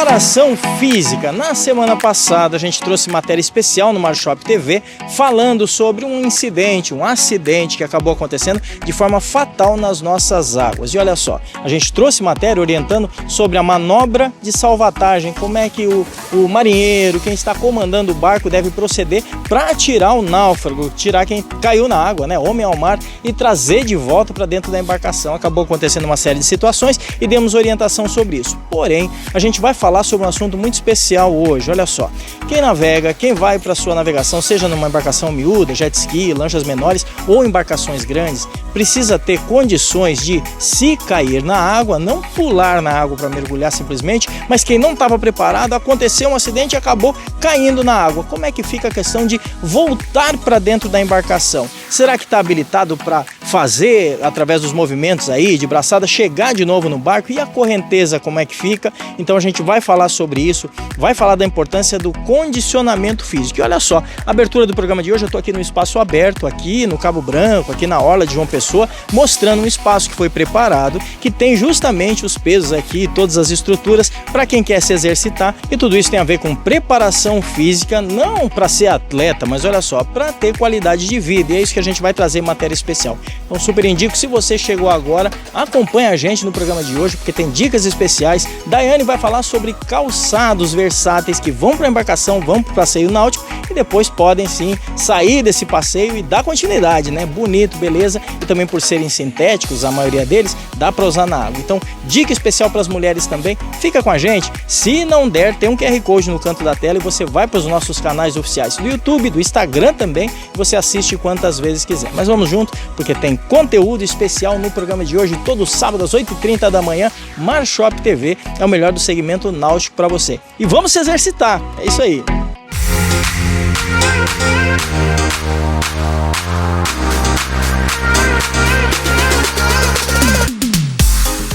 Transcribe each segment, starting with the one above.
Preparação física. Na semana passada a gente trouxe matéria especial no Marshop TV falando sobre um incidente, um acidente que acabou acontecendo de forma fatal nas nossas águas. E olha só, a gente trouxe matéria orientando sobre a manobra de salvatagem, como é que o marinheiro, quem está comandando o barco, deve proceder para tirar o náufrago, tirar quem caiu na água, né, homem ao mar, e trazer de volta para dentro da embarcação. Acabou acontecendo uma série de situações e demos orientação sobre isso. Porém, a gente vai falar sobre um assunto muito especial hoje. Olha só, quem navega, quem vai para sua navegação, seja numa embarcação miúda, jet ski, lanchas menores ou embarcações grandes, precisa ter condições de, se cair na água, não pular na água para mergulhar simplesmente, mas quem não estava preparado, aconteceu um acidente e acabou caindo na água. Como é que fica a questão de voltar para dentro da embarcação? Será que está habilitado para fazer, através dos movimentos aí de braçada, chegar de novo no barco? E a correnteza, como é que fica? Então a gente vai falar sobre isso, vai falar da importância do condicionamento físico. E olha só, a abertura do programa de hoje, eu estou aqui no espaço aberto, aqui no Cabo Branco, aqui na orla de João Pessoa, mostrando um espaço que foi preparado, que tem justamente os pesos aqui, todas as estruturas para quem quer se exercitar, e tudo isso tem a ver com preparação física, não para ser atleta, mas olha só, para ter qualidade de vida, e é isso que a gente vai trazer em matéria especial. Então super indico, se você chegou agora, acompanha a gente no programa de hoje, porque tem dicas especiais. Daiane vai falar sobre calçados versáteis que vão para a embarcação, vão para o passeio náutico e depois podem sim sair desse passeio e dar continuidade, né? Bonito, beleza, e também por serem sintéticos, a maioria deles, dá para usar na água. Então, dica especial para as mulheres também, fica com a gente. Se não der, tem um QR Code no canto da tela e você vai para os nossos canais oficiais do YouTube, do Instagram também, e você assiste quantas vezes quiser. Mas vamos junto, porque tem conteúdo especial no programa de hoje, todo sábado às 8h30 da manhã, Marshop TV é o melhor do segmento náutico para você. E vamos se exercitar, é isso aí.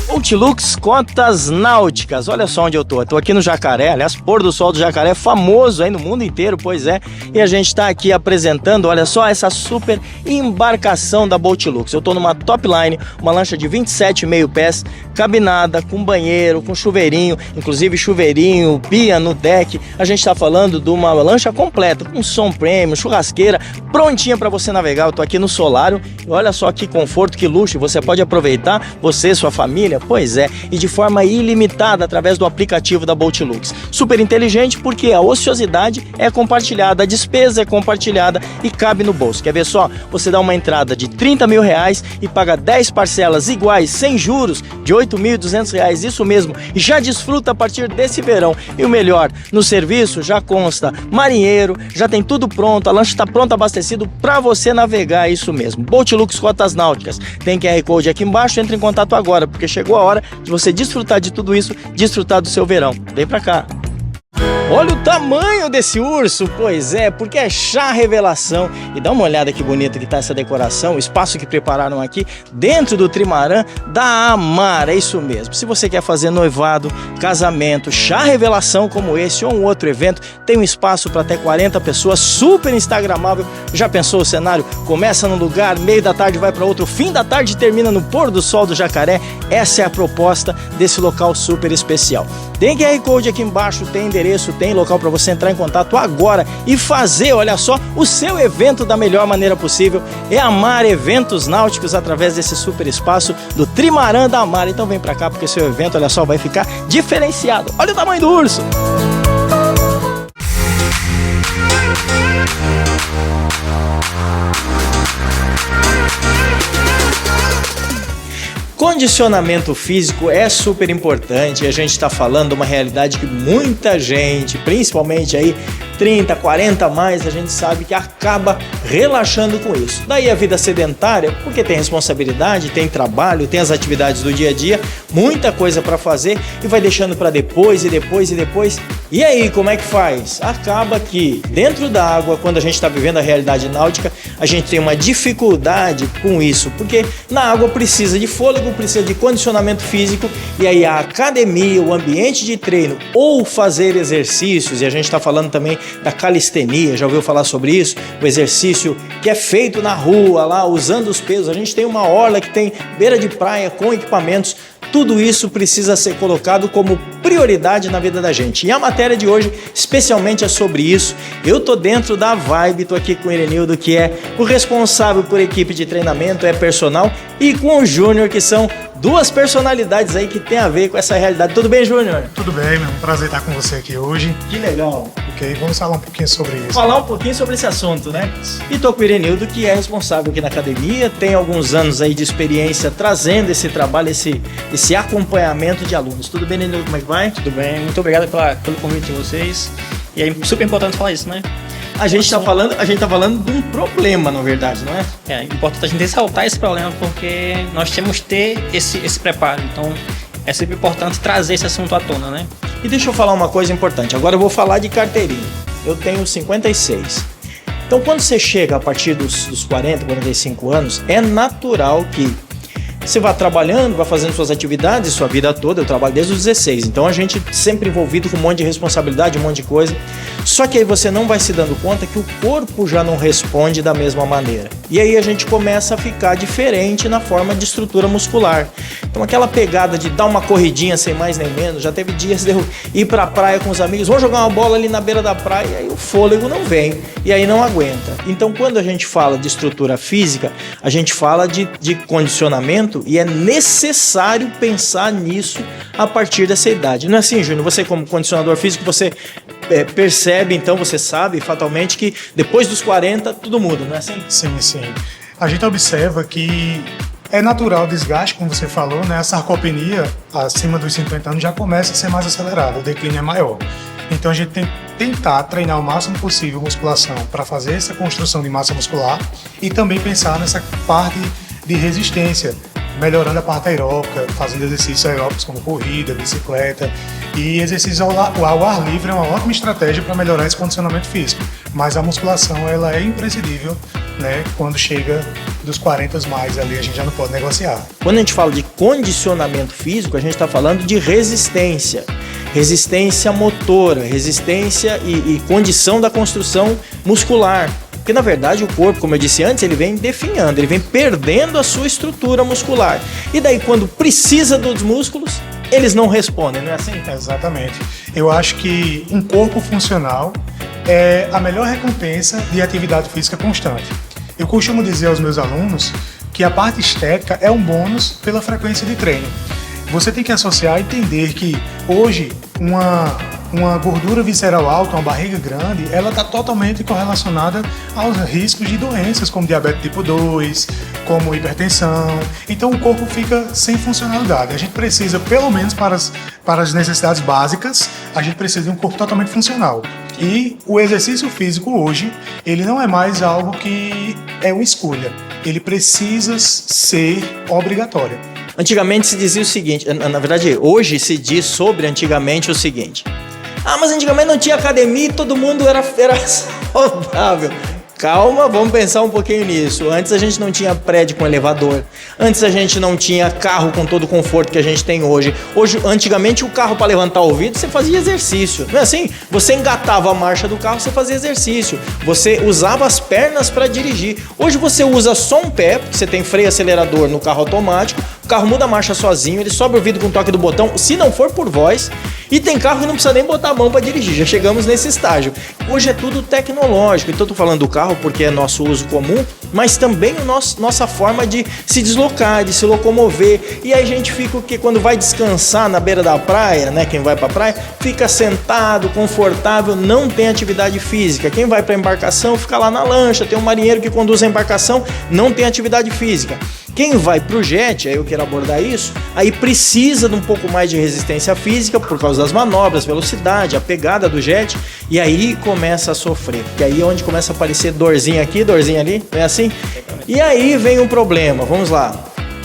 Boatlux Cotas Náuticas, olha só onde eu tô aqui no Jacaré, aliás, pôr do sol do Jacaré, famoso aí no mundo inteiro, pois é, e a gente está aqui apresentando, olha só, essa super embarcação da Boatlux. Eu tô numa top line, uma lancha de 27,5 pés, cabinada, com banheiro, com chuveirinho, inclusive chuveirinho, pia no deck. A gente está falando de uma lancha completa, com som premium, churrasqueira, prontinha para você navegar. Eu tô aqui no Solário, e olha só que conforto, que luxo, você pode aproveitar, você, sua família. Pois é, e de forma ilimitada através do aplicativo da Boatlux. Super inteligente porque a ociosidade é compartilhada, a despesa é compartilhada e cabe no bolso. Quer ver só? Você dá uma entrada de R$30 mil e paga 10 parcelas iguais, sem juros, de R$8.200, isso mesmo, e já desfruta a partir desse verão. E o melhor, no serviço já consta marinheiro, já tem tudo pronto, a lancha está pronta, abastecido para você navegar, isso mesmo. Boatlux Cotas Náuticas, tem QR Code aqui embaixo, entre em contato agora, porque chegou a hora de você desfrutar de tudo isso, desfrutar do seu verão. Vem pra cá! Olha o tamanho desse urso, pois é, porque é chá revelação. E dá uma olhada que bonita que tá essa decoração, o espaço que prepararam aqui dentro do trimarã da Amar, é isso mesmo. Se você quer fazer noivado, casamento, chá revelação como esse ou um outro evento, tem um espaço para até 40 pessoas, super instagramável. Já pensou o cenário? Começa num lugar, meio da tarde vai para outro, fim da tarde termina no pôr do sol do Jacaré. Essa é a proposta desse local super especial. Tem QR Code aqui embaixo, tem endereço, tem local para você entrar em contato agora e fazer, olha só, o seu evento da melhor maneira possível. É Amar Eventos Náuticos através desse super espaço do Trimarã da Amar. Então vem para cá porque seu evento, olha só, vai ficar diferenciado. Olha o tamanho do urso! Condicionamento físico é super importante, e a gente está falando de uma realidade que muita gente, principalmente aí 30, 40 a mais, a gente sabe que acaba relaxando com isso. Daí a vida sedentária, porque tem responsabilidade, tem trabalho, tem as atividades do dia a dia, muita coisa para fazer e vai deixando para depois e depois e depois. E aí, como é que faz? Acaba que dentro da água, quando a gente está vivendo a realidade náutica, a gente tem uma dificuldade com isso, porque na água precisa de fôlego, precisa de condicionamento físico, e aí a academia, o ambiente de treino ou fazer exercícios, e a gente está falando também da calistenia, já ouviu falar sobre isso? O exercício que é feito na rua, lá usando os pesos. A gente tem uma orla que tem beira de praia com equipamentos tudo isso precisa ser colocado como prioridade na vida da gente. E a matéria de hoje, especialmente, é sobre isso. Eu tô dentro da vibe, tô aqui com o Irenildo, que é o responsável por equipe de treinamento, é personal, e com o Júnior, que são duas personalidades aí que tem a ver com essa realidade. Tudo bem, Júnior? Tudo bem, meu. Um prazer estar com você aqui hoje. Que legal. Ok, vamos falar um pouquinho sobre isso. Falar um pouquinho sobre esse assunto, né? E tô com o Irenildo, que é responsável aqui na academia, tem alguns anos aí de experiência trazendo esse trabalho, esse acompanhamento de alunos. Tudo bem, Irenildo? Como é que vai? Tudo bem, muito obrigado pelo convite de vocês. E é super importante falar isso, né? A gente tá falando de um problema, na verdade, não é? É importante a gente ressaltar esse problema porque nós temos que ter esse preparo. Então é sempre importante trazer esse assunto à tona, né? E deixa eu falar uma coisa importante. Agora eu vou falar de carteirinha. Eu tenho 56. Então quando você chega a partir dos 40, 45 anos, é natural que você vai trabalhando, vai fazendo suas atividades, sua vida toda. Eu trabalho desde os 16, então a gente sempre envolvido com um monte de responsabilidade, um monte de coisa. Só que aí você não vai se dando conta que o corpo já não responde da mesma maneira. E aí a gente começa a ficar diferente na forma de estrutura muscular. Então aquela pegada de dar uma corridinha sem mais nem menos, já teve dias de eu ir pra praia com os amigos, vamos jogar uma bola ali na beira da praia, e aí o fôlego não vem, e aí não aguenta. Então quando a gente fala de estrutura física, a gente fala de condicionamento, e é necessário pensar nisso a partir dessa idade. Não é assim, Júnior? Você como condicionador físico, você percebe, então você sabe fatalmente que depois dos 40 tudo muda, não é assim? Sim, sim. A gente observa que é natural o desgaste, como você falou, né? A sarcopenia acima dos 50 anos já começa a ser mais acelerada, o declínio é maior. Então a gente tem que tentar treinar o máximo possível musculação para fazer essa construção de massa muscular e também pensar nessa parte de resistência, melhorando a parte aeróbica, fazendo exercícios aeróbicos como corrida, bicicleta, e exercício ao ar livre é uma ótima estratégia para melhorar esse condicionamento físico, mas a musculação ela é imprescindível, né? Quando chega dos 40 mais ali, a gente já não pode negociar. Quando a gente fala de condicionamento físico, a gente está falando de resistência motora, resistência e condição da construção muscular. Porque, na verdade, o corpo, como eu disse antes, ele vem definhando, ele vem perdendo a sua estrutura muscular. E daí, quando precisa dos músculos, eles não respondem, não é assim? Exatamente. Eu acho que um corpo funcional é a melhor recompensa de atividade física constante. Eu costumo dizer aos meus alunos que a parte estética é um bônus pela frequência de treino. Você tem que associar e entender que hoje uma gordura visceral alta, uma barriga grande, ela está totalmente correlacionada aos riscos de doenças como diabetes tipo 2, como hipertensão. Então o corpo fica sem funcionalidade. A gente precisa, pelo menos para as necessidades básicas, a gente precisa de um corpo totalmente funcional. E o exercício físico hoje, ele não é mais algo que é uma escolha. Ele precisa ser obrigatório. Antigamente se dizia o seguinte, na verdade hoje se diz sobre antigamente o seguinte: mas antigamente não tinha academia e todo mundo era saudável. Calma, vamos pensar um pouquinho nisso. Antes a gente não tinha prédio com elevador. Antes a gente não tinha carro com todo o conforto que a gente tem hoje. Antigamente o carro para levantar o vidro você fazia exercício. Não é assim? Você engatava a marcha do carro, você fazia exercício. Você usava as pernas para dirigir. Hoje você usa só um pé, porque você tem freio e acelerador no carro automático. O carro muda a marcha sozinho, ele sobe o vidro com o toque do botão, se não for por voz. E tem carro que não precisa nem botar a mão para dirigir, já chegamos nesse estágio. Hoje é tudo tecnológico, então eu tô falando do carro porque é nosso uso comum, mas também nossa forma de se deslocar, de se locomover. E aí a gente fica o que quando vai descansar na beira da praia, né? Quem vai pra praia, fica sentado, confortável, não tem atividade física. Quem vai pra embarcação fica lá na lancha, tem um marinheiro que conduz a embarcação, não tem atividade física. Quem vai para o jet, aí eu quero abordar isso, aí precisa de um pouco mais de resistência física por causa das manobras, velocidade, a pegada do jet, e aí começa a sofrer, porque aí é onde começa a aparecer dorzinha aqui, dorzinha ali, não é assim? E aí vem um problema, vamos lá.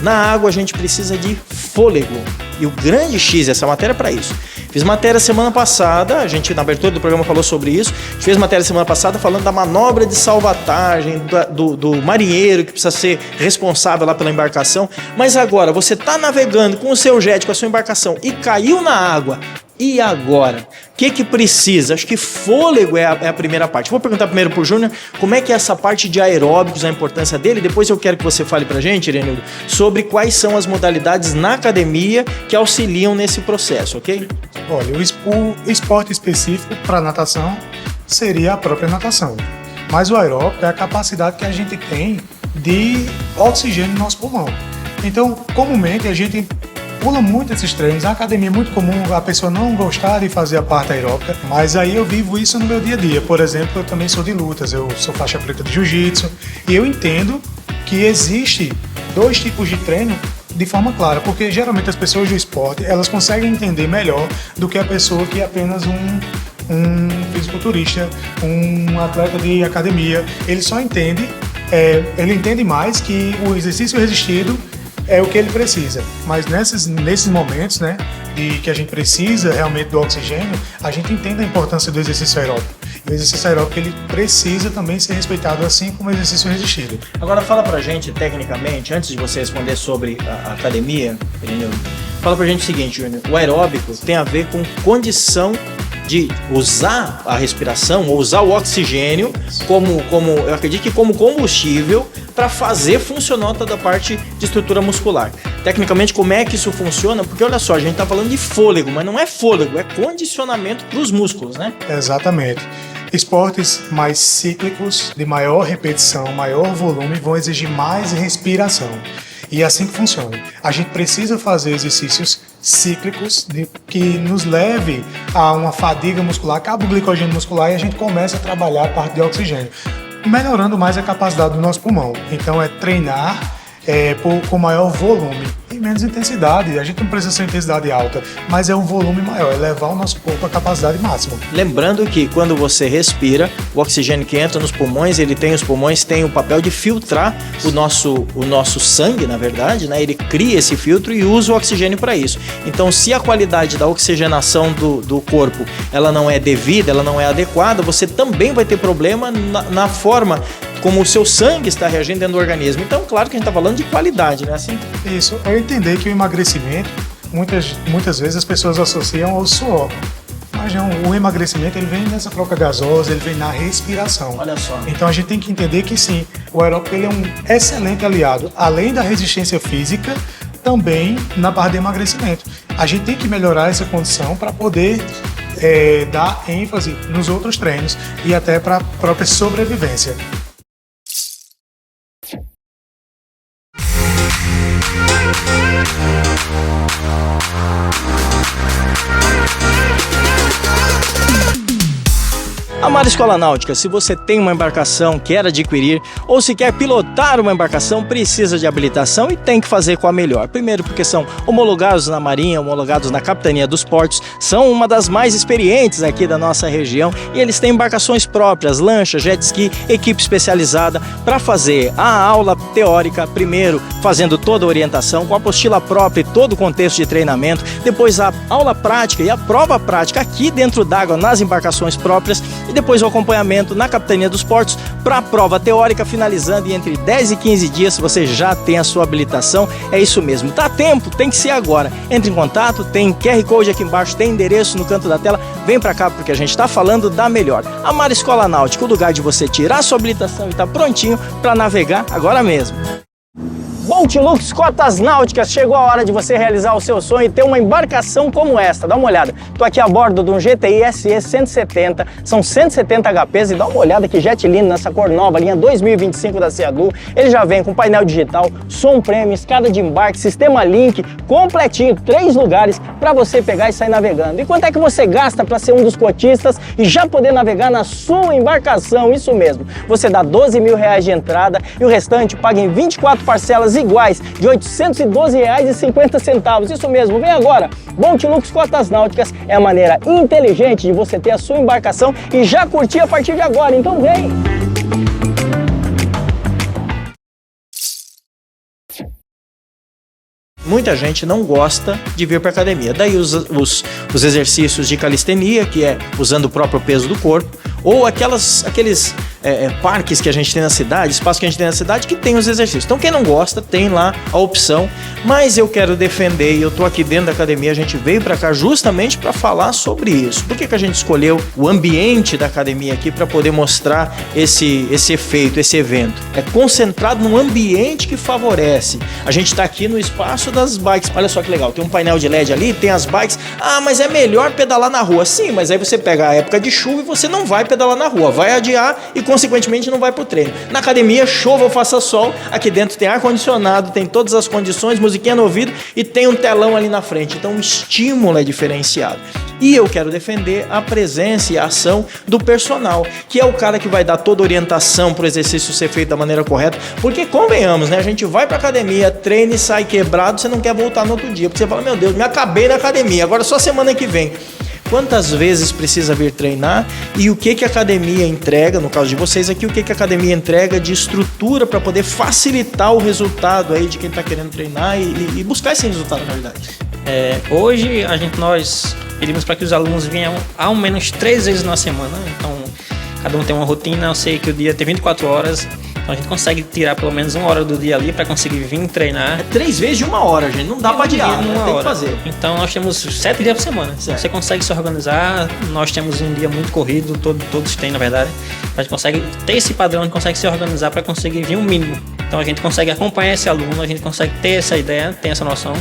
Na água a gente precisa de fôlego, e o grande X, essa matéria é para isso. Fiz matéria semana passada, a gente na abertura do programa falou sobre isso, a gente fez matéria semana passada falando da manobra de salvatagem, do marinheiro que precisa ser responsável lá pela embarcação, mas agora você está navegando com o seu jet, com a sua embarcação e caiu na água E agora? O que precisa? Acho que fôlego é a primeira parte. Vou perguntar primeiro pro Júnior como é que é essa parte de aeróbicos, a importância dele. Depois eu quero que você fale pra gente, Irenildo, sobre quais são as modalidades na academia que auxiliam nesse processo, ok? Olha, o esporte específico para natação seria a própria natação. Mas o aeróbico é a capacidade que a gente tem de oxigênio no nosso pulmão. Então, comumente, a gente pula muito esses treinos. Na academia é muito comum a pessoa não gostar de fazer a parte aeróbica, mas aí eu vivo isso no meu dia a dia. Por exemplo, eu também sou de lutas, eu sou faixa preta de jiu-jitsu e eu entendo que existe 2 tipos de treino de forma clara, porque geralmente as pessoas do esporte, elas conseguem entender melhor do que a pessoa que é apenas um fisiculturista, um atleta de academia. Ele só entende, ele entende mais que o exercício resistido é o que ele precisa. Mas nesses momentos, né, de que a gente precisa realmente do oxigênio, a gente entende a importância do exercício aeróbico. E o exercício aeróbico, ele precisa também ser respeitado assim como o exercício resistido. Agora fala pra gente, tecnicamente, antes de você responder sobre a academia, fala pra gente o seguinte, Júnior, o aeróbico tem a ver com condição de usar a respiração ou usar o oxigênio eu acredito que como combustível para fazer funcionar toda a parte de estrutura muscular. Tecnicamente, como é que isso funciona? Porque olha só, a gente está falando de fôlego, mas não é fôlego, é condicionamento para os músculos, né? Exatamente. Esportes mais cíclicos, de maior repetição, maior volume, vão exigir mais respiração. E é assim que funciona. A gente precisa fazer exercícios cíclicos que nos leve a uma fadiga muscular, acaba o glicogênio muscular e a gente começa a trabalhar a parte de oxigênio, melhorando mais a capacidade do nosso pulmão. Então é treinar com maior volume e menos intensidade. A gente não precisa ser intensidade alta, mas é um volume maior, é levar o nosso corpo à capacidade máxima. Lembrando que quando você respira, o oxigênio que entra nos pulmões, os pulmões têm o papel de filtrar o nosso sangue, na verdade, né? Ele cria esse filtro e usa o oxigênio para isso. Então, se a qualidade da oxigenação do corpo ela não é devida, ela não é adequada, você também vai ter problema na forma como o seu sangue está reagindo dentro do organismo. Então, claro que a gente está falando de qualidade, né? Assim? Isso, é entender que o emagrecimento, muitas vezes as pessoas associam ao suor. Mas não, o emagrecimento ele vem nessa troca gasosa, ele vem na respiração. Olha só. Então a gente tem que entender que sim, o aeróbico ele é um excelente aliado, além da resistência física, também na parte de emagrecimento. A gente tem que melhorar essa condição para poder dar ênfase nos outros treinos e até para a própria sobrevivência. Amada Escola Náutica, se você tem uma embarcação, quer adquirir ou se quer pilotar uma embarcação, precisa de habilitação e tem que fazer com a melhor. Primeiro porque são homologados na Marinha, homologados na Capitania dos Portos, são uma das mais experientes aqui da nossa região e eles têm embarcações próprias, lancha, jet ski, equipe especializada para fazer a aula teórica, primeiro fazendo toda a orientação com a apostila própria e todo o contexto de treinamento, depois a aula prática e a prova prática aqui dentro d'água nas embarcações próprias e depois o acompanhamento na Capitania dos Portos para a prova teórica, finalizando em entre 10 e 15 dias você já tem a sua habilitação. É isso mesmo, dá tempo, tem que ser agora. Entre em contato, tem QR Code aqui embaixo, tem endereço no canto da tela, vem para cá porque a gente está falando da melhor. Amar Escola Náutica, o lugar de você tirar a sua habilitação e estar prontinho para navegar agora mesmo. Boatlux Cotas Náuticas, chegou a hora de você realizar o seu sonho e ter uma embarcação como esta. Dá uma olhada, tô aqui a bordo de um GTI SE 170, são 170 HPs e dá uma olhada que jet lindo nessa cor nova, linha 2025 da Ceadu. Ele já vem com painel digital, som premium, escada de embarque, sistema Link, completinho, 3 lugares para você pegar e sair navegando. E quanto é que você gasta para ser um dos cotistas e já poder navegar na sua embarcação? Isso mesmo, você dá R$12 mil de entrada e o restante paga em 24 parcelas iguais de R$ 812,50. Isso mesmo, vem agora! Boatlux Cotas Náuticas é a maneira inteligente de você ter a sua embarcação e já curtir a partir de agora, então vem! Muita gente não gosta de vir para academia, daí os exercícios de calistenia, que é usando o próprio peso do corpo, ou aqueles parques que a gente tem na cidade, espaços que a gente tem na cidade que tem os exercícios. Então quem não gosta tem lá a opção, mas eu quero defender e eu tô aqui dentro da academia, a gente veio para cá justamente para falar sobre isso. Por que a gente escolheu o ambiente da academia aqui para poder mostrar esse efeito, esse evento? É concentrado num ambiente que favorece. A gente está aqui no espaço das bikes. Olha só que legal, tem um painel de LED ali, tem as bikes. Ah, mas é melhor pedalar na rua. Sim, mas aí você pega a época de chuva e você não vai pedalar na rua, vai adiar e consequentemente não vai pro treino. Na academia, chova ou faça sol, aqui dentro tem ar-condicionado, tem todas as condições, musiquinha no ouvido e tem um telão ali na frente. Então o estímulo é diferenciado. E eu quero defender a presença e a ação do personal, que é o cara que vai dar toda a orientação para o exercício ser feito da maneira correta, porque convenhamos, né? A gente vai para academia, treina e sai quebrado, você não quer voltar no outro dia, porque você fala, meu Deus, me acabei na academia, agora só semana que vem. Quantas vezes precisa vir treinar e o que a academia entrega, no caso de vocês aqui, o que a academia entrega de estrutura para poder facilitar o resultado aí de quem está querendo treinar e buscar esse resultado na verdade? Hoje nós pedimos para que os alunos venham ao menos 3 vezes na semana, então cada um tem uma rotina, eu sei que o dia tem 24 horas, então a gente consegue tirar pelo menos 1 hora do dia ali para conseguir vir treinar. 3 vezes de 1 hora, gente, não dá para adiar, né? Tem que fazer. Então nós temos 7 dias por semana, certo. Você consegue se organizar, nós temos um dia muito corrido, todos têm na verdade, a gente consegue ter esse padrão, a gente consegue se organizar para conseguir vir um mínimo, então a gente consegue acompanhar esse aluno, a gente consegue ter essa ideia, ter essa noção.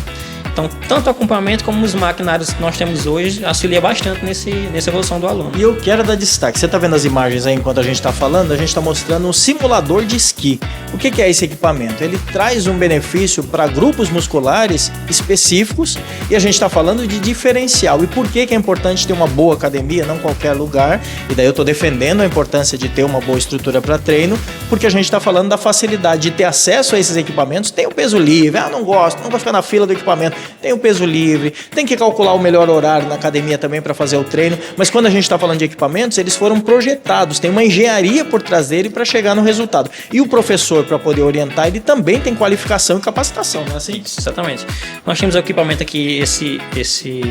Então, tanto o acompanhamento como os maquinários que nós temos hoje auxilia bastante nessa evolução do aluno. E eu quero dar destaque. Você está vendo as imagens aí enquanto a gente está falando? A gente está mostrando um simulador de esqui. O que é esse equipamento? Ele traz um benefício para grupos musculares específicos e a gente está falando de diferencial. E por que é importante ter uma boa academia, não qualquer lugar? E daí eu estou defendendo a importância de ter uma boa estrutura para treino, porque a gente está falando da facilidade de ter acesso a esses equipamentos. Tem o peso livre. Ah, não gosto ficar na fila do equipamento. Tem o peso livre, tem que calcular o melhor horário na academia também para fazer o treino, mas quando a gente está falando de equipamentos, eles foram projetados, tem uma engenharia por trás dele para chegar no resultado. E o professor, para poder orientar, ele também tem qualificação e capacitação, não é assim? Isso, exatamente. Nós temos o equipamento aqui, esse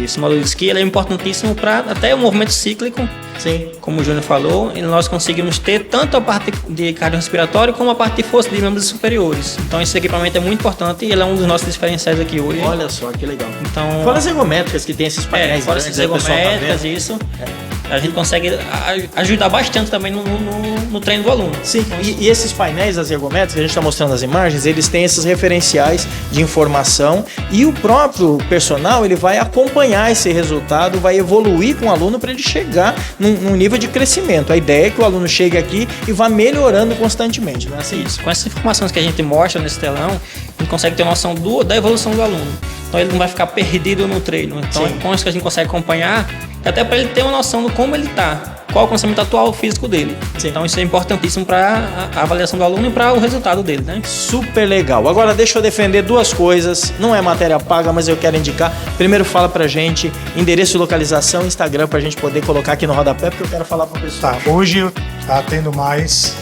simulador de esqui, ele é importantíssimo para até o movimento cíclico. Sim. Como o Júnior falou, e nós conseguimos ter tanto a parte de cardiorrespiratório como a parte de força de membros superiores. Então esse equipamento é muito importante e ele é um dos nossos diferenciais aqui hoje. Olha só, que legal. Então, fora as ergométricas que tem esses painéis. Fora essas ergométricas, isso. A gente consegue ajudar bastante também no treino do aluno. Sim, e esses painéis, as ergométricas, que a gente está mostrando nas imagens, eles têm esses referenciais de informação e o próprio personal, ele vai acompanhar esse resultado, vai evoluir com o aluno para ele chegar num nível de crescimento. A ideia é que o aluno chegue aqui e vá melhorando constantemente, não é assim? Isso. Com essas informações que a gente mostra nesse telão, a gente consegue ter noção da evolução do aluno. Então ele não vai ficar perdido no treino. Então com isso que a gente consegue acompanhar, até para ele ter uma noção de como ele está, qual o condicionamento atual físico dele. Sim. Então isso é importantíssimo para a avaliação do aluno e para o resultado dele, né? Super legal. Agora deixa eu defender 2 coisas, não é matéria paga, mas eu quero indicar. Primeiro fala pra gente endereço e localização, Instagram, pra gente poder colocar aqui no rodapé, porque eu quero falar pro pessoal. Tá, hoje eu atendo mais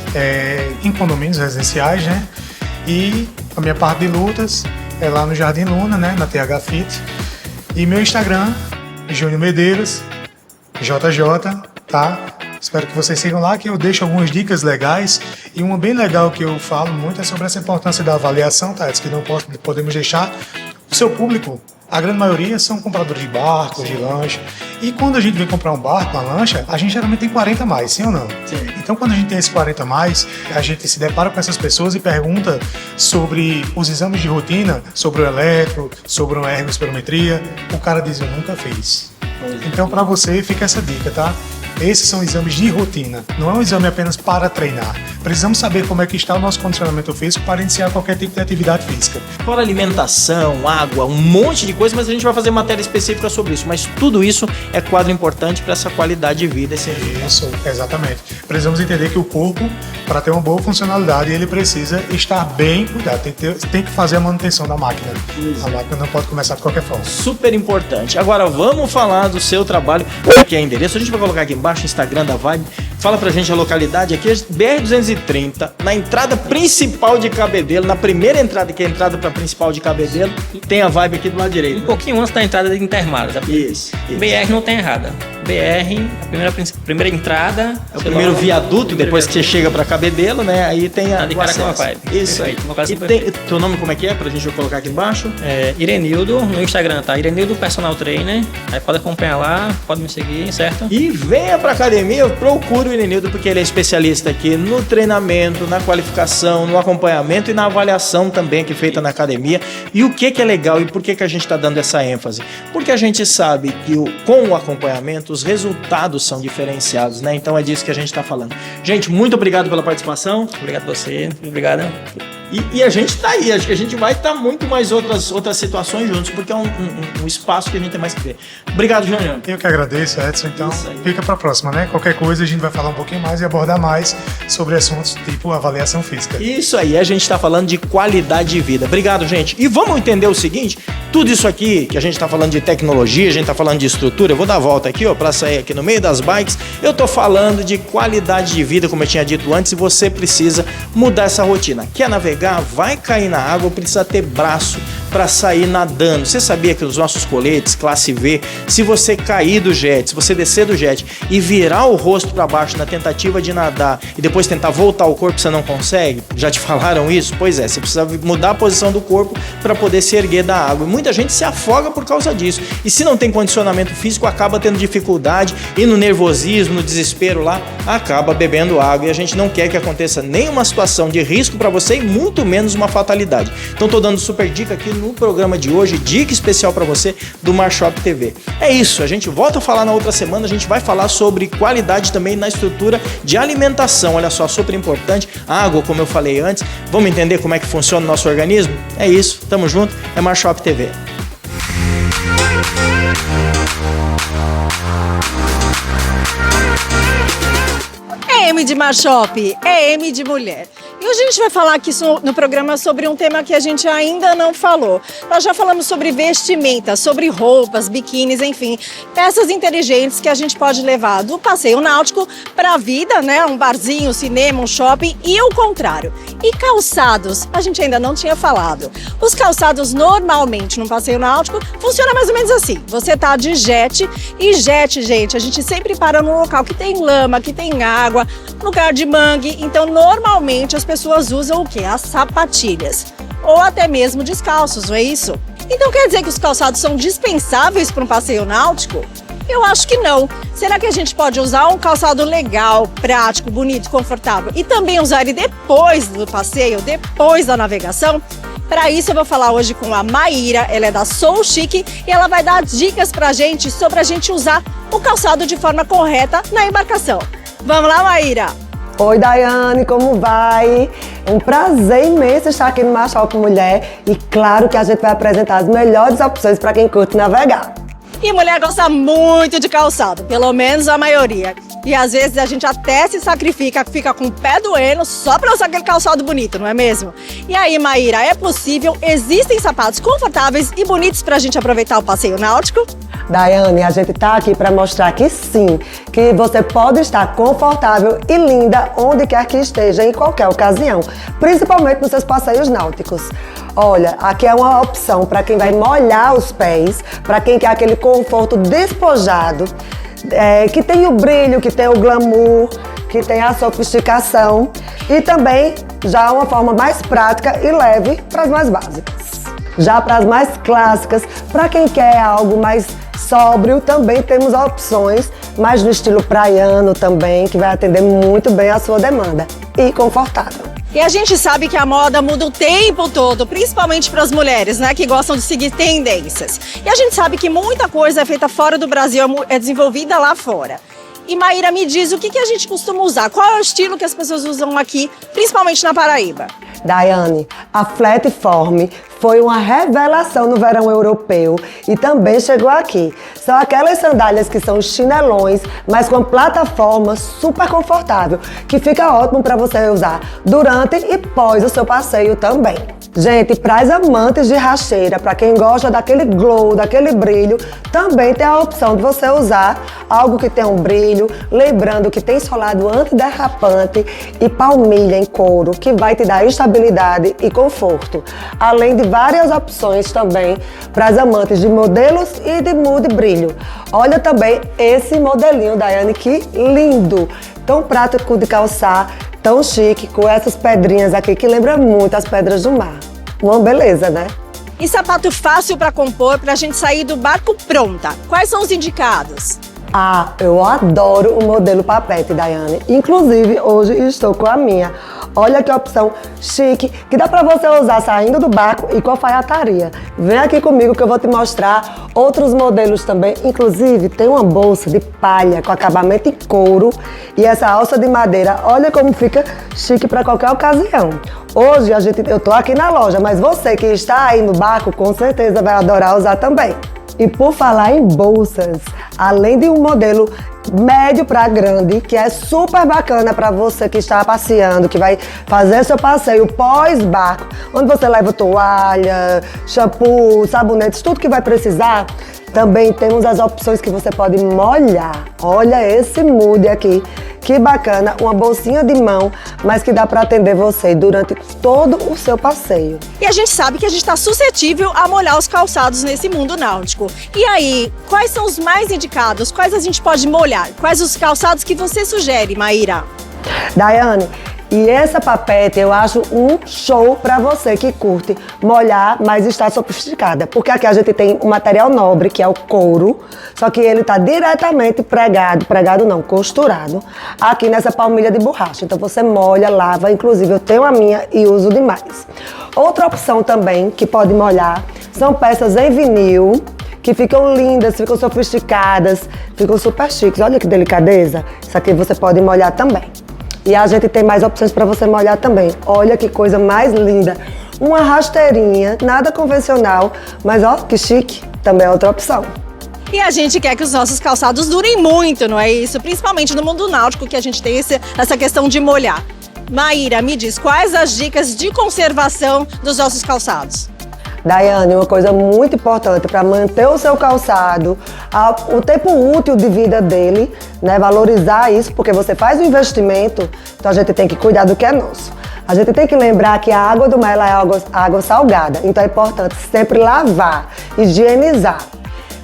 em condomínios residenciais, né? E a minha parte de lutas é lá no Jardim Luna, né? Na TH Fit. E meu Instagram, Júnior Medeiros, JJ, tá? Espero que vocês sigam lá, que eu deixo algumas dicas legais. E uma bem legal que eu falo muito é sobre essa importância da avaliação, tá? Que não podemos deixar o seu público. A grande maioria são compradores de barcos, de lancha. E quando a gente vem comprar um barco, uma lancha, a gente geralmente tem 40 a mais, sim ou não? Sim. Então quando a gente tem esses 40 a mais, a gente se depara com essas pessoas e pergunta sobre os exames de rotina, sobre o eletro, sobre uma ergospirometria. O cara diz, eu nunca fiz. Então para você fica essa dica, tá? Esses são exames de rotina, não é um exame apenas para treinar. Precisamos saber como é que está o nosso condicionamento físico para iniciar qualquer tipo de atividade física. Fora alimentação, água, um monte de coisa, mas a gente vai fazer matéria específica sobre isso. Mas tudo isso é quadro importante para essa qualidade de vida. Isso, exatamente. Precisamos entender que o corpo, para ter uma boa funcionalidade, ele precisa estar bem cuidado. Tem que fazer a manutenção da máquina. A máquina não pode começar de qualquer forma. Super importante. Agora vamos falar do seu trabalho. Aqui é endereço, a gente vai colocar aqui embaixo o Instagram da Vibe. Fala pra gente a localidade aqui, BR-230, na entrada principal de Cabedelo, na primeira entrada, que é a entrada pra principal de Cabedelo, tem a Vibe aqui do lado direito. Um pouquinho antes da entrada de Intermares. Isso. BR não tem errada. BR, a primeira entrada. É o primeiro viaduto, depois que você chega para Cabedelo, né? Aí tem a. De cara com a vibe. Isso aí. E tem, teu nome como é que é? Pra gente colocar aqui embaixo? Irenildo, no Instagram, tá? Irenildo Personal Trainer. Aí pode acompanhar lá, pode me seguir, certo? E venha pra academia, procure o Irenildo, porque ele é especialista aqui no treinamento, na qualificação, no acompanhamento e na avaliação também que é feita na academia. E o que é legal e por que a gente está dando essa ênfase? Porque a gente sabe que com o acompanhamento os resultados são diferenciados, né? Então é disso que a gente está falando. Gente, muito obrigado pela participação. Obrigado a você, obrigado. E a gente tá aí, acho que a gente vai estar muito mais outras situações juntos, porque é um espaço que a gente tem mais que ver. Obrigado, Júnior. Eu que agradeço, Edson. Então, fica para a próxima, né? Qualquer coisa a gente vai falar um pouquinho mais e abordar mais sobre assuntos tipo avaliação física. Isso aí, a gente está falando de qualidade de vida. Obrigado, gente. E vamos entender o seguinte, tudo isso aqui que a gente está falando de tecnologia, a gente está falando de estrutura, eu vou dar a volta aqui, ó, para sair aqui no meio das bikes. Eu tô falando de qualidade de vida, como eu tinha dito antes, e você precisa mudar essa rotina. Quer navegar? Vai cair na água, precisa ter braço para sair nadando. Você sabia que os nossos coletes classe V, se você cair do jet, se você descer do jet e virar o rosto para baixo na tentativa de nadar e depois tentar voltar o corpo, você não consegue? Já te falaram isso? Pois é, você precisa mudar a posição do corpo para poder se erguer da água. E muita gente se afoga por causa disso. E se não tem condicionamento físico, acaba tendo dificuldade e no nervosismo, no desespero lá, acaba bebendo água. E a gente não quer que aconteça nenhuma situação de risco para você e muito menos uma fatalidade. Então tô dando super dica aqui no programa de hoje, dica especial para você do Marshop TV. É isso, a gente volta a falar na outra semana, a gente vai falar sobre qualidade também na estrutura de alimentação. Olha só, super importante, água, como eu falei antes. Vamos entender como é que funciona o nosso organismo? É isso, tamo junto, é Marshop TV. É M de Marshop, é M de mulher. E hoje a gente vai falar aqui no programa sobre um tema que a gente ainda não falou. Nós já falamos sobre vestimenta, sobre roupas, biquínis, enfim, peças inteligentes que a gente pode levar do passeio náutico para a vida, né? Um barzinho, um cinema, um shopping e o contrário. E calçados, a gente ainda não tinha falado. Os calçados normalmente num passeio náutico funciona mais ou menos assim. Você tá de jet e jet, gente, a gente sempre para num local que tem lama, que tem água, lugar de mangue. Então normalmente as pessoas usam o quê? As sapatilhas. Ou até mesmo descalços, não é isso? Então quer dizer que os calçados são dispensáveis para um passeio náutico? Eu acho que não. Será que a gente pode usar um calçado legal, prático, bonito, confortável e também usar ele depois do passeio, depois da navegação? Para isso eu vou falar hoje com a Maíra, ela é da Sou Chic e ela vai dar dicas pra gente sobre a gente usar o calçado de forma correta na embarcação. Vamos lá, Maíra? Oi, Daiane, como vai? É um prazer imenso estar aqui no Marshop Mulher e claro que a gente vai apresentar as melhores opções para quem curte navegar. E mulher gosta muito de calçado, pelo menos a maioria. E às vezes a gente até se sacrifica, fica com o pé doendo só para usar aquele calçado bonito, não é mesmo? E aí, Maíra, é possível? Existem sapatos confortáveis e bonitos para a gente aproveitar o passeio náutico? Daiane, a gente tá aqui para mostrar que sim, que você pode estar confortável e linda onde quer que esteja, em qualquer ocasião, principalmente nos seus passeios náuticos. Olha, aqui é uma opção para quem vai molhar os pés, para quem quer aquele conforto despojado, que tem o brilho, que tem o glamour, que tem a sofisticação e também já uma forma mais prática e leve para as mais básicas. Já para as mais clássicas, para quem quer algo mais sóbrio, também temos opções mais no estilo praiano também, que vai atender muito bem a sua demanda e confortável. E a gente sabe que a moda muda o tempo todo, principalmente para as mulheres, né, que gostam de seguir tendências. E a gente sabe que muita coisa é feita fora do Brasil, é desenvolvida lá fora. E Maíra, me diz, o que a gente costuma usar? Qual é o estilo que as pessoas usam aqui, principalmente na Paraíba? Daiane, a Flatform foi uma revelação no verão europeu e também chegou aqui. São aquelas sandálias que são chinelões, mas com plataforma super confortável, que fica ótimo para você usar durante e pós o seu passeio também. Gente, para as amantes de rasteira, para quem gosta daquele glow, daquele brilho, também tem a opção de você usar algo que tem um brilho, lembrando que tem solado antiderrapante e palmilha em couro, que vai te dar estabilidade e conforto, além de várias opções também para as amantes de modelos e de mude brilho. Olha também esse modelinho, Daiane, que lindo! Tão prático de calçar, tão chique, com essas pedrinhas aqui que lembram muito as pedras do mar. Uma beleza, né? E sapato fácil para compor, para a gente sair do barco pronta. Quais são os indicados? Ah, eu adoro o modelo papete, Daiane. Inclusive, hoje estou com a minha. Olha que opção chique, que dá pra você usar saindo do barco e com alfaiataria. Vem aqui comigo que eu vou te mostrar outros modelos também. Inclusive, tem uma bolsa de palha com acabamento em couro e essa alça de madeira. Olha como fica chique para qualquer ocasião. Hoje eu tô aqui na loja, mas você que está aí no barco, com certeza vai adorar usar também. E por falar em bolsas, além de um modelo médio para grande, que é super bacana para você que está passeando, que vai fazer seu passeio pós-barco, onde você leva toalha, shampoo, sabonetes, tudo que vai precisar. Também temos as opções que você pode molhar. Olha esse mude aqui, que bacana, uma bolsinha de mão, mas que dá para atender você durante todo o seu passeio. E a gente sabe que a gente está suscetível a molhar os calçados nesse mundo náutico. E aí, quais são os mais indicados? Quais a gente pode molhar? Quais os calçados que você sugere, Maíra? Daiane, e essa papete eu acho um show para você que curte molhar, mas está sofisticada. Porque aqui a gente tem um material nobre, que é o couro, só que ele está diretamente costurado, aqui nessa palmilha de borracha. Então você molha, lava, inclusive eu tenho a minha e uso demais. Outra opção também que pode molhar são peças em vinil, que ficam lindas, ficam sofisticadas, ficam super chiques. Olha que delicadeza. Isso aqui você pode molhar também. E a gente tem mais opções para você molhar também. Olha que coisa mais linda. Uma rasteirinha, nada convencional, mas ó, que chique, também é outra opção. E a gente quer que os nossos calçados durem muito, não é isso? Principalmente no mundo náutico, que a gente tem essa questão de molhar. Maíra, me diz, quais as dicas de conservação dos nossos calçados? Daiane, uma coisa muito importante para manter o seu calçado, o tempo útil de vida dele, né? Valorizar isso, porque você faz um investimento, então a gente tem que cuidar do que é nosso. A gente tem que lembrar que a água do mar ela é água salgada, então é importante sempre lavar, higienizar.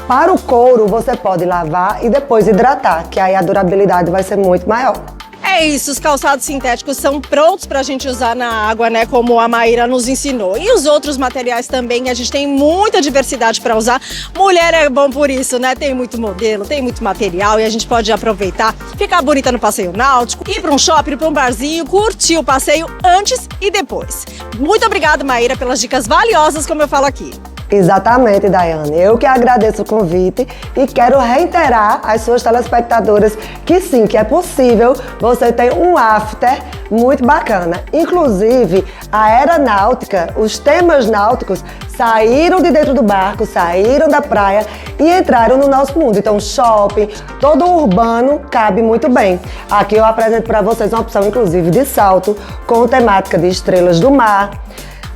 Para o couro, você pode lavar e depois hidratar, que aí a durabilidade vai ser muito maior. É isso, os calçados sintéticos são prontos para a gente usar na água, né? Como a Maíra nos ensinou. E os outros materiais também, a gente tem muita diversidade para usar. Mulher é bom por isso, né? Tem muito modelo, tem muito material e a gente pode aproveitar, ficar bonita no passeio náutico, ir para um shopping, para um barzinho, curtir o passeio antes e depois. Muito obrigada, Maíra, pelas dicas valiosas, como eu falo aqui. Exatamente, Daiane. Eu que agradeço o convite e quero reiterar às suas telespectadoras que sim, que é possível você ter um after muito bacana. Inclusive, a aeronáutica, os temas náuticos saíram de dentro do barco, saíram da praia e entraram no nosso mundo. Então, shopping, todo o urbano cabe muito bem. Aqui eu apresento para vocês uma opção, inclusive, de salto com temática de estrelas do mar.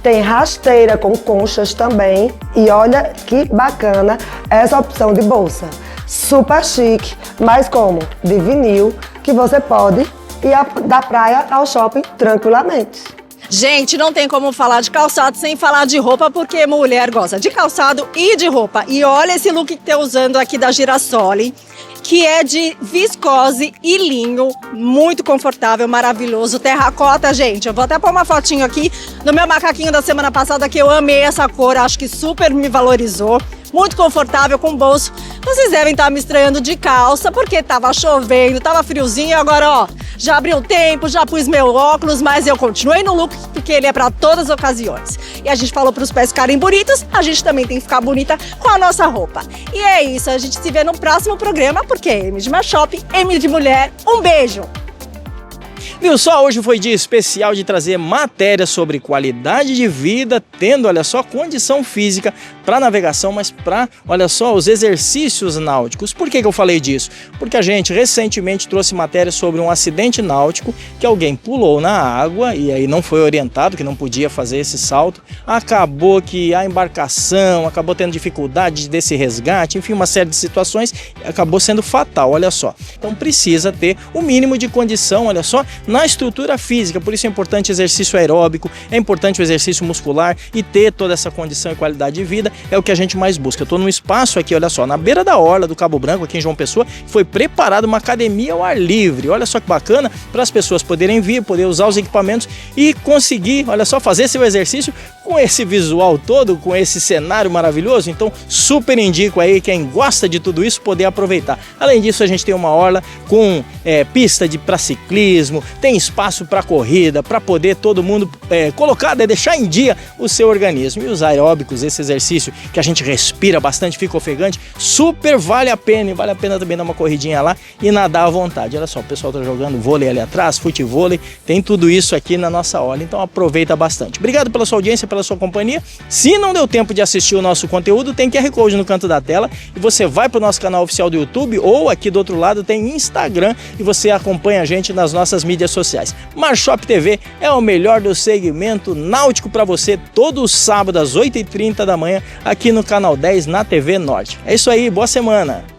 Tem rasteira com conchas também. E olha que bacana essa opção de bolsa. Super chique, mas como? De vinil, que você pode ir da praia ao shopping tranquilamente. Gente, não tem como falar de calçado sem falar de roupa, porque mulher gosta de calçado e de roupa. E olha esse look que tô usando aqui da Girasole, que é de viscose e linho, muito confortável, maravilhoso, terracota, gente. Eu vou até pôr uma fotinho aqui do meu macaquinho da semana passada, que eu amei essa cor, acho que super me valorizou. Muito confortável, com bolso. Vocês devem estar me estranhando de calça, porque tava chovendo, tava friozinho, e agora, ó, já abriu o tempo, já pus meu óculos, mas eu continuei no look, porque ele é para todas as ocasiões. E a gente falou para os pés ficarem bonitos, a gente também tem que ficar bonita com a nossa roupa. E é isso, a gente se vê no próximo programa, porque é M de Marshop, M de Mulher. Um beijo! Viu só, hoje foi dia especial de trazer matéria sobre qualidade de vida, tendo, olha só, condição física para navegação, mas para, olha só, os exercícios náuticos. Por que eu falei disso? Porque a gente recentemente trouxe matéria sobre um acidente náutico que alguém pulou na água e aí não foi orientado que não podia fazer esse salto. Acabou que a embarcação acabou tendo dificuldade desse resgate, enfim, uma série de situações, acabou sendo fatal, olha só. Então precisa ter o mínimo de condição, olha só, na estrutura física. Por isso é importante exercício aeróbico, é importante o exercício muscular e ter toda essa condição e qualidade de vida é o que a gente mais busca. Eu estou num espaço aqui, olha só, na beira da orla do Cabo Branco, aqui em João Pessoa, foi preparada uma academia ao ar livre. Olha só que bacana, para as pessoas poderem vir, poder usar os equipamentos e conseguir, olha só, fazer seu exercício com esse visual todo, com esse cenário maravilhoso. Então super indico aí quem gosta de tudo isso poder aproveitar. Além disso, a gente tem uma orla com pista para ciclismo, tem espaço para corrida, para poder todo mundo colocar, deixar em dia o seu organismo. E os aeróbicos, esse exercício que a gente respira bastante, fica ofegante, super vale a pena. E vale a pena também dar uma corridinha lá e nadar à vontade. Olha só, o pessoal tá jogando vôlei ali atrás, futevôlei, tem tudo isso aqui na nossa orla, então aproveita bastante. Obrigado pela sua audiência, pela sua companhia. Se não deu tempo de assistir o nosso conteúdo, tem QR Code no canto da tela e você vai para o nosso canal oficial do YouTube ou aqui do outro lado tem Instagram e você acompanha a gente nas nossas mídias sociais. Marshop TV é o melhor do segmento náutico para você todo sábado às 8h30 da manhã aqui no Canal 10 na TV Norte. É isso aí, boa semana!